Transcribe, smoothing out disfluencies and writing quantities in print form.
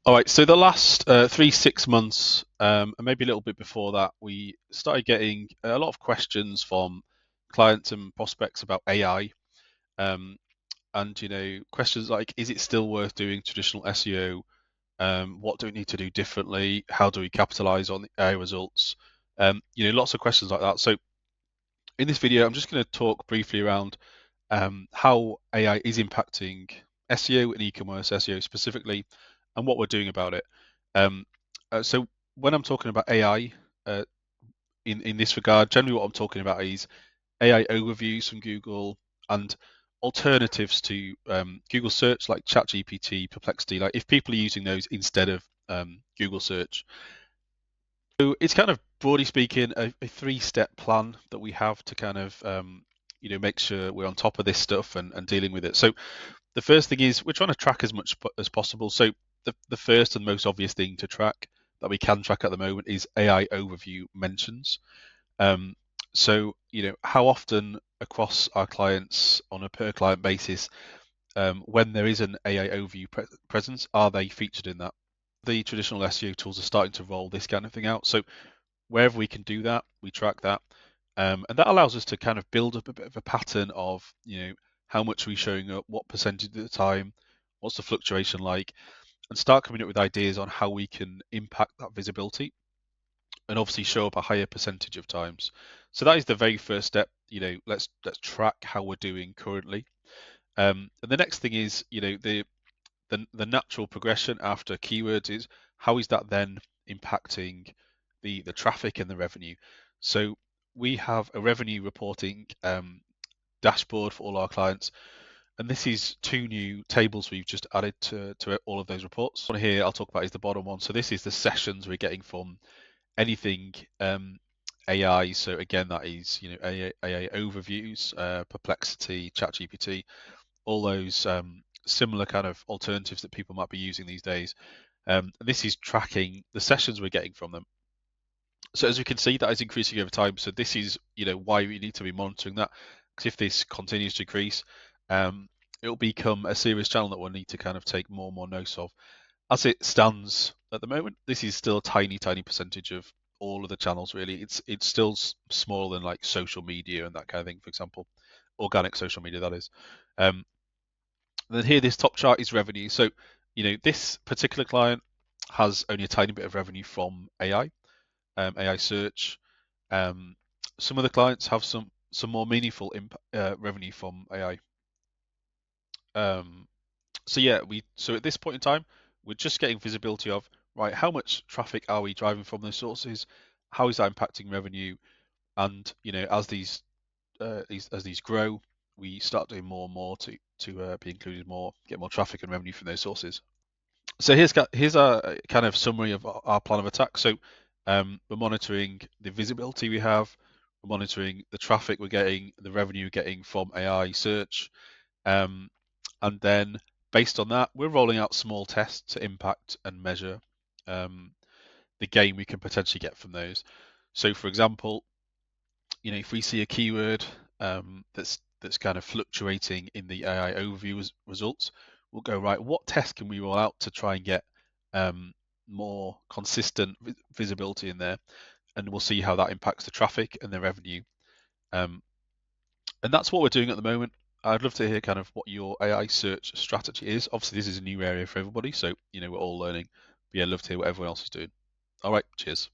All right, so the last 6 months, and maybe a little bit before that, we started getting a lot of questions from clients and prospects about AI, um, and questions like, is it still worth doing traditional SEO? What do we need to do differently? How do we capitalize on the AI results? Lots of questions like that. So in this video, I'm just going to talk briefly around how AI is impacting SEO and e-commerce SEO specifically, and what we're doing about it. So when I'm talking about AI uh, in this regard, generally what I'm talking about is AI overviews from Google and alternatives to Google search like ChatGPT, Perplexity. Like if people are using those instead of Google search. So it's kind of broadly speaking a three-step plan that we have to kind of make sure we're on top of this stuff and dealing with it. So the first thing is we're trying to track as much as possible. So the first and most obvious thing to track that we can track at the moment is AI overview mentions. Um, so how often across our clients on a per client basis, when there is an AI overview presence, are they featured in that? The traditional SEO tools are starting to roll this kind of thing out. So wherever we can do that, we track that. And that allows us to kind of build up a bit of a pattern of, how much are we showing up, what percentage of the time, what's the fluctuation like, and start coming up with ideas on how we can impact that visibility and obviously show up a higher percentage of times. So that is the very first step. Let's track how we're doing currently. And the next thing is, the natural progression after keywords is how is that then impacting the traffic and the revenue. So we have a revenue reporting dashboard for all our clients, and this is two new tables we've just added to all of those reports. One here I'll talk about is the bottom one. So this is the sessions we're getting from anything AI. So again, that is AI overviews, Perplexity, ChatGPT, all those similar kind of alternatives that people might be using these days. And this is tracking the sessions we're getting from them. So as we can see, that is increasing over time. So this is why we need to be monitoring that, because if this continues to increase, it'll become a serious channel that we'll need to kind of take more and more notice of. As it stands at the moment, this is still a tiny, tiny percentage of all of the channels. Really, it's still smaller than like social media and that kind of thing. For example, organic social media, that is. Um, then here, this top chart is revenue. So, this particular client has only a tiny bit of revenue from AI, AI search. Um, some of the clients have some more meaningful revenue from AI. Um, so yeah, so at this point in time, we're just getting visibility of right how much traffic are we driving from those sources, how is that impacting revenue, and as these grow, we start doing more and more to be included more, get more traffic and revenue from those sources. So here's a kind of summary of our plan of attack. So we're monitoring the visibility we have, we're monitoring the traffic we're getting, the revenue we're getting from AI search, um, and then based on that, we're rolling out small tests to impact and measure um, the gain we can potentially get from those. So for example, if we see a keyword that's kind of fluctuating in the AI overview results, we'll go right. What test can we roll out to try and get more consistent visibility in there, and we'll see how that impacts the traffic and the revenue. Um, and that's what we're doing at the moment. I'd love to hear kind of what your AI search strategy is. Obviously, this is a new area for everybody, so we're all learning. But yeah, I'd love to hear what everyone else is doing. All right, cheers.